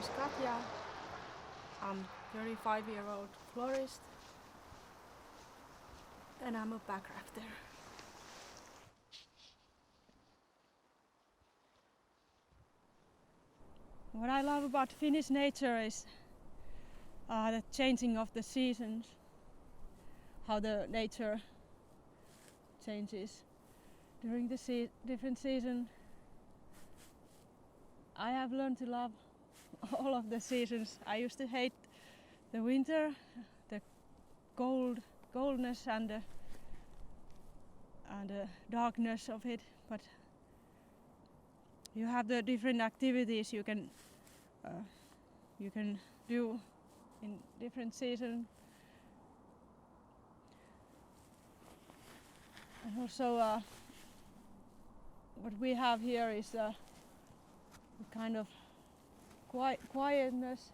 is Katja. I'm 35-year-old florist and I'm a packrafter. What I love about Finnish nature is the changing of the seasons, how the nature changes during the different seasons. I have learned to love all of the seasons. I used to hate the winter, the coldness and the darkness of it, but you have the different activities you can do in different seasons. And also what we have here is a kind of quietness.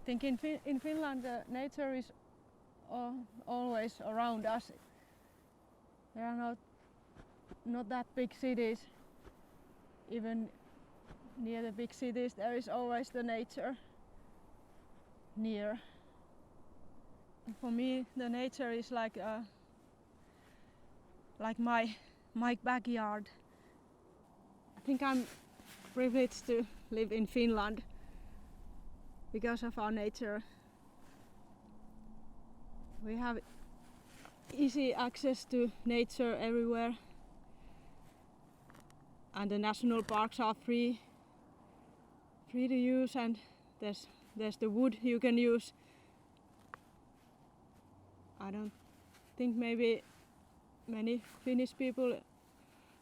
I think in Finland nature is always around us. There are not that big cities. Even near the big cities there is always the nature near. For me the nature is like my backyard. I think I'm privileged to live in Finland because of our nature. We have easy access to nature everywhere, and the national parks are free to use, and there's the wood you can use. I don't think maybe many Finnish people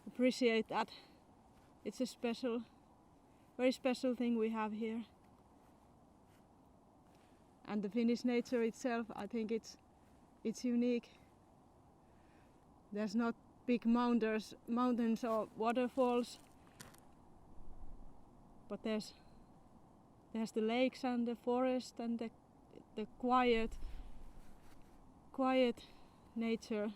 appreciate that. It's a very special thing we have here. And the Finnish nature itself, I think it's unique. There's not big mountains or waterfalls, but there's the lakes and the forest and the quiet nature.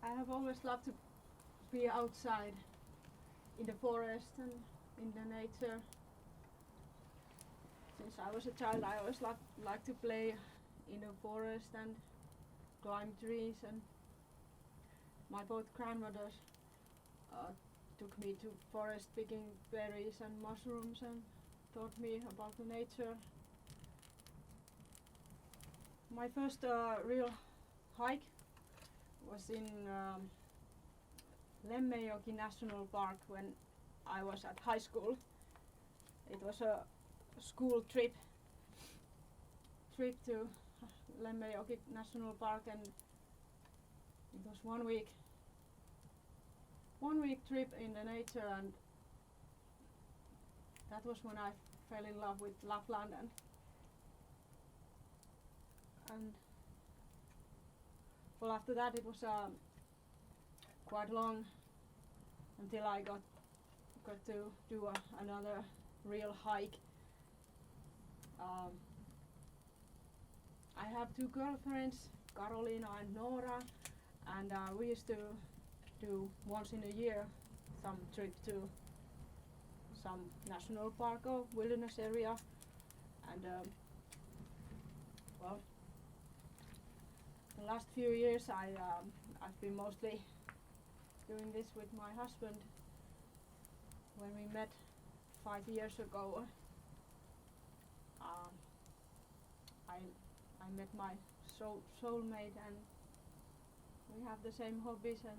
I have always loved to be outside in the forest and in the nature. Since I was a child, I always liked to play in the forest and climb trees, and my both grandmothers took me to forest picking berries and mushrooms and taught me about the nature. My first real hike was in Lemmenjoki National Park when I was at high school. It was a school trip to Lemmenjoki National Park, and it was 1 week trip in the nature, and that was when I fell in love with Lapland, and well, after that it was quite long until I got to do another real hike. I have two girlfriends, Carolina and Nora, and we used to do once in a year some trip to some national park or wilderness area, and well, the last few years I've been mostly doing this with my husband. When we met 5 years ago, I met my soulmate, and we have the same hobbies and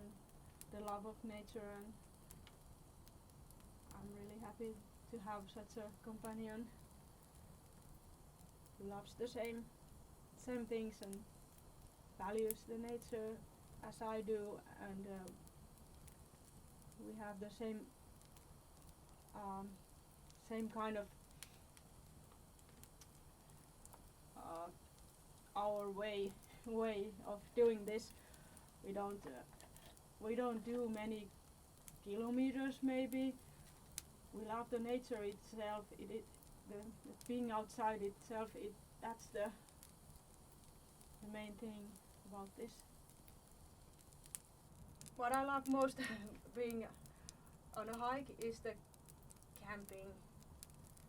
the love of nature, and I'm really happy to have such a companion who loves the same things and values the nature as I do, and we have the same kind of our way of doing this. We don't do many kilometers maybe. We love the nature itself. The being outside itself, that's the main thing about this. What I love most being on a hike is the camping,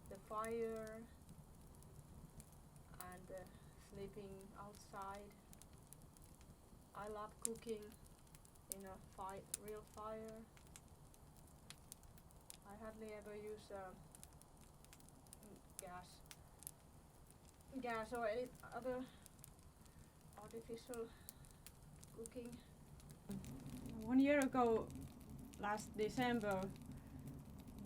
the fire, and sleeping outside. I love cooking in a real fire. I hardly ever use gas or any other artificial cooking. 1 year ago, last December,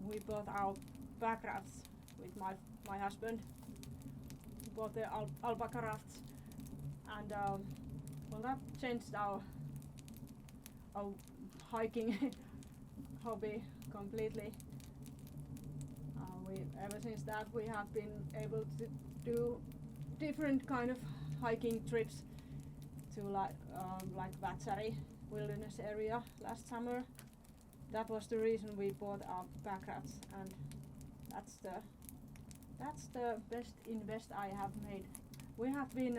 we bought our packrafts with my husband. We bought the alpaca rafts, and well, that changed our hiking hobby completely. Ever since that, we have been able to do different kind of hiking trips to like Vatsari wilderness area last summer. That was the reason we bought our packrafts, and that's the best invest I have made. We have been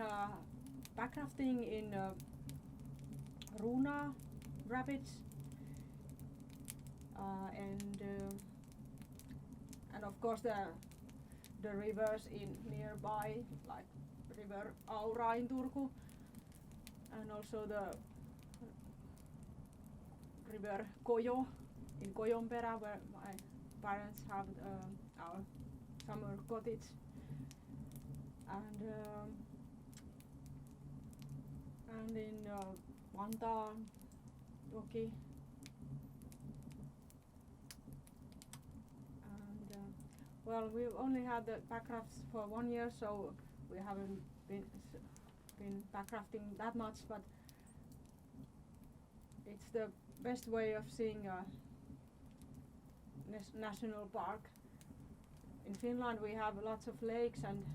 packrafting in Runa rapids, and of course the rivers in nearby, like river Aura in Turku, and also the river Kojo in Kojonperä, where my parents have our summer cottage, and in Vantaa joki, and well, we've only had the packrafts for 1 year, so we haven't been packrafting that much, but it's the best way of seeing a national park. In Finland we have lots of lakes, and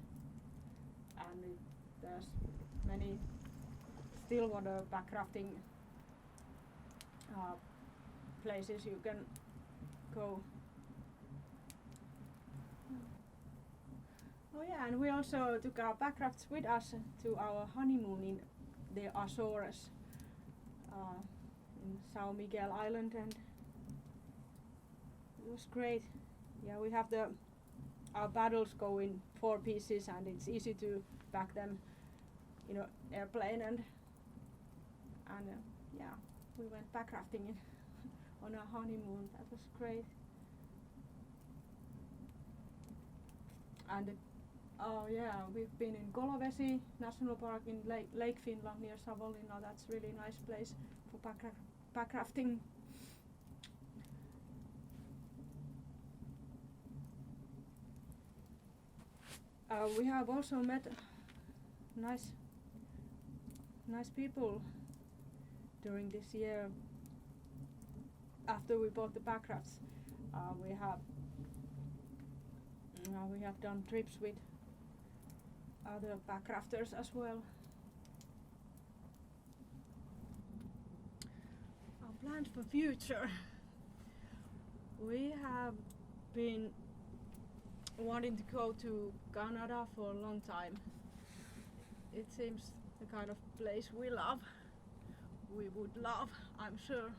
there's many stillwater packrafting places you can go. Oh yeah, and we also took our packrafts with us to our honeymoon in the Azores. in São Miguel Island, and it was great. Yeah, we have our paddles go in 4 pieces, and it's easy to pack them in an airplane, and yeah, we went packrafting on our honeymoon. That was great. And oh yeah, we've been in Kolovesi National Park in Lake Finland near Savonlinna. That's a really nice place for packrafting. We have also met nice people during this year. After we bought the Packrafts, we have done trips with other packrafters as well. Our plans for future. We have been wanting to go to Canada for a long time. It seems the kind of place we love. We would love, I'm sure.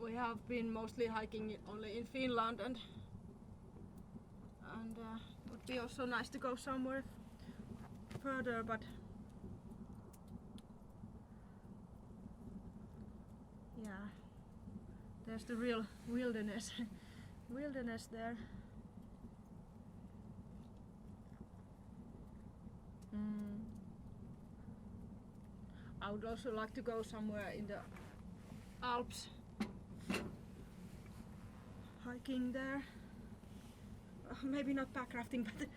We have been mostly hiking only in Finland, and it would be also nice to go somewhere further, but yeah, there's the real wilderness there. I would also like to go somewhere in the Alps, hiking there. Maybe not packrafting, but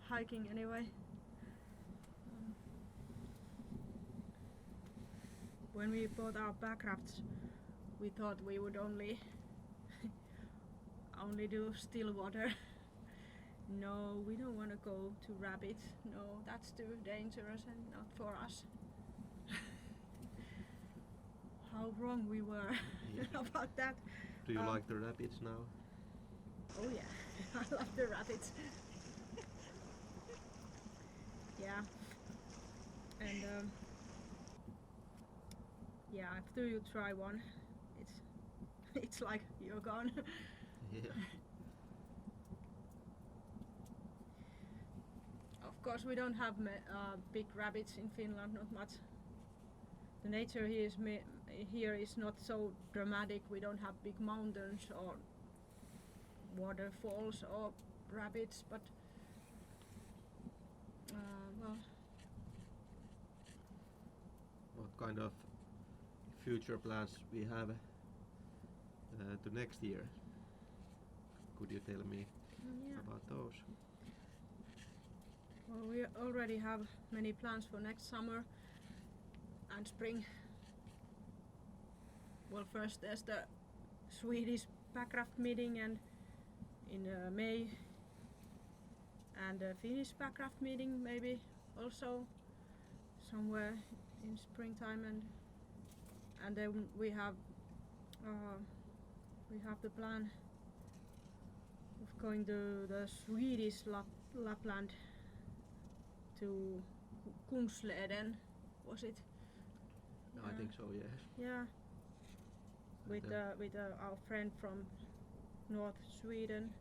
hiking anyway. When we bought our packrafts, we thought we would only do still water. No, we don't want to go to rapids. No, that's too dangerous and not for us. How wrong we were about that. Do you like the rapids now? Oh yeah, I love the rapids. Yeah, and yeah, after you try one, it's like you're gone. Yeah. Of course, we don't have big rapids in Finland, not much. The nature here is not so dramatic. We don't have big mountains or waterfalls or rapids, but well. What kind of future plans we have to next year? Could you tell me about those? Well, we already have many plans for next summer and spring. Well, first there's the Swedish Packraft meeting and in May, and the Finnish Packraft meeting maybe also somewhere in springtime, and then we have the plan of going to the Swedish Lapland, to Kungsleden, was it? I think so, yes. Yeah, with our friend from North Sweden,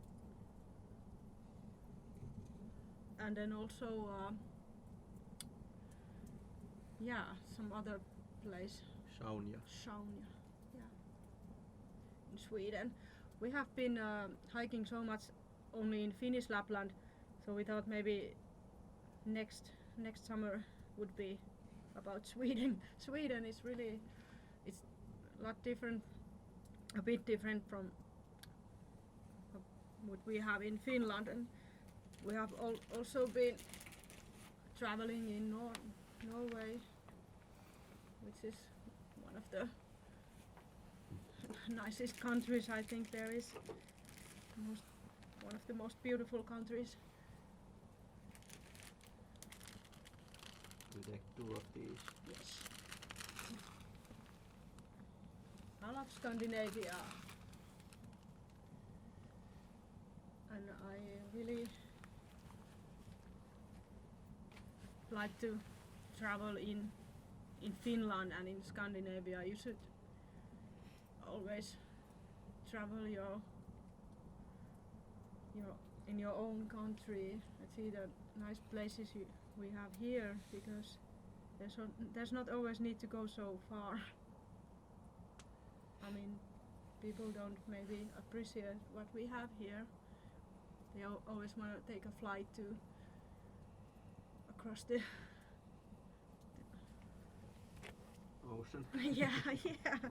and then also some other place. Sjaunja, yeah, in Sweden. We have been hiking so much only in Finnish Lapland, so we thought maybe next summer would be about Sweden. Sweden is really, it's a bit different from what we have in Finland, and we have also been traveling in Norway, which is one of the nicest countries I think there is. One of the most beautiful countries. We take 2 of these. Yes. I love Scandinavia, and I really like to travel in in Finland and in Scandinavia, you should always travel in your own country and see the nice places we have here, because there's not always need to go so far. I mean, people don't maybe appreciate what we have here. They always want to take a flight to across the Ocean. yeah.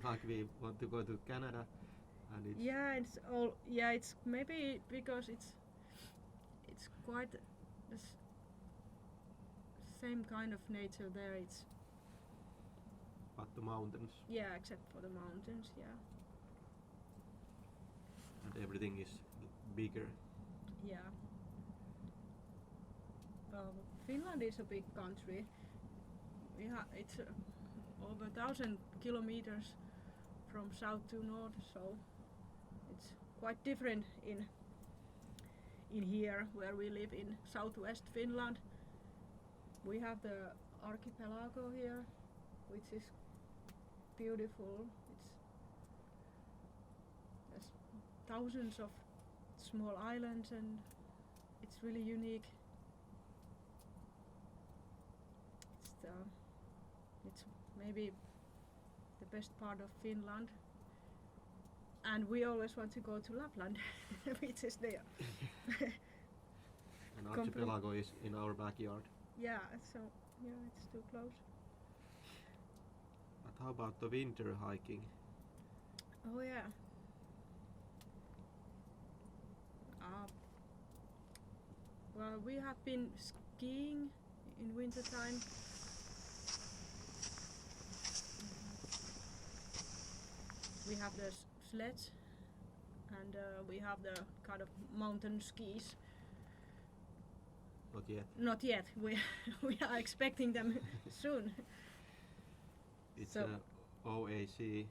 Like we want to go to Canada, and it's It's maybe because it's quite the same kind of nature there. It's but the mountains except for the mountains, and everything is bigger. Yeah. Finland is a big country. It's over 1,000 kilometers from south to north, so it's quite different in here where we live in southwest Finland. We have the archipelago here, which is beautiful. There's thousands of small islands and it's really unique. It's maybe the best part of Finland, and we always want to go to Lapland, which is there. And archipelago is in our backyard. Yeah, so it's too close. But how about the winter hiking? Oh yeah. Well, we have been skiing in winter time. We have the sledge and we have the kind of mountain skis. Not yet. Not yet. We are expecting them soon. It's So- OAC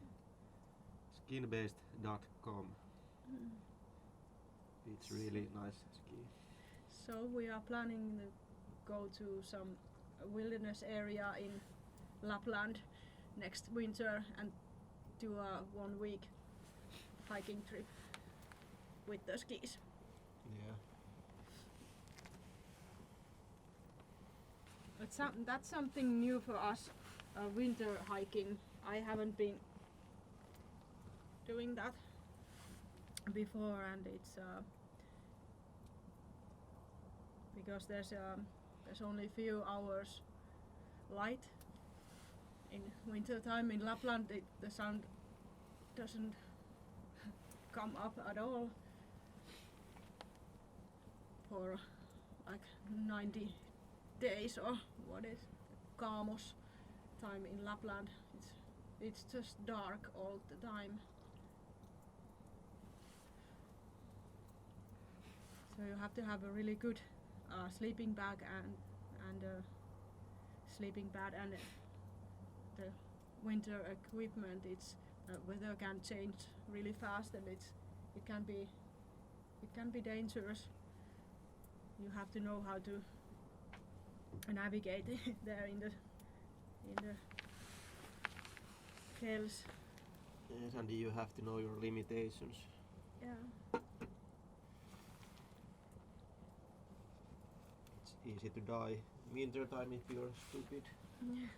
skinbased.com. It's really nice ski. So we are planning to go to some wilderness area in Lapland next winter and do a 1 week hiking trip with the skis. Yeah. That's something new for us, winter hiking. I haven't been doing that before, and it's because there's only few hours light in winter time in Lapland. The sun doesn't come up at all for like 90 days, or what is Kaamos time in Lapland. It's just dark all the time. So you have to have a really good sleeping bag and sleeping pad and the winter equipment. It's weather can change really fast and it can be dangerous. You have to know how to navigate there in the hills. Yes, and you have to know your limitations. Yeah. It's easy to die winter time if you're stupid. Yeah.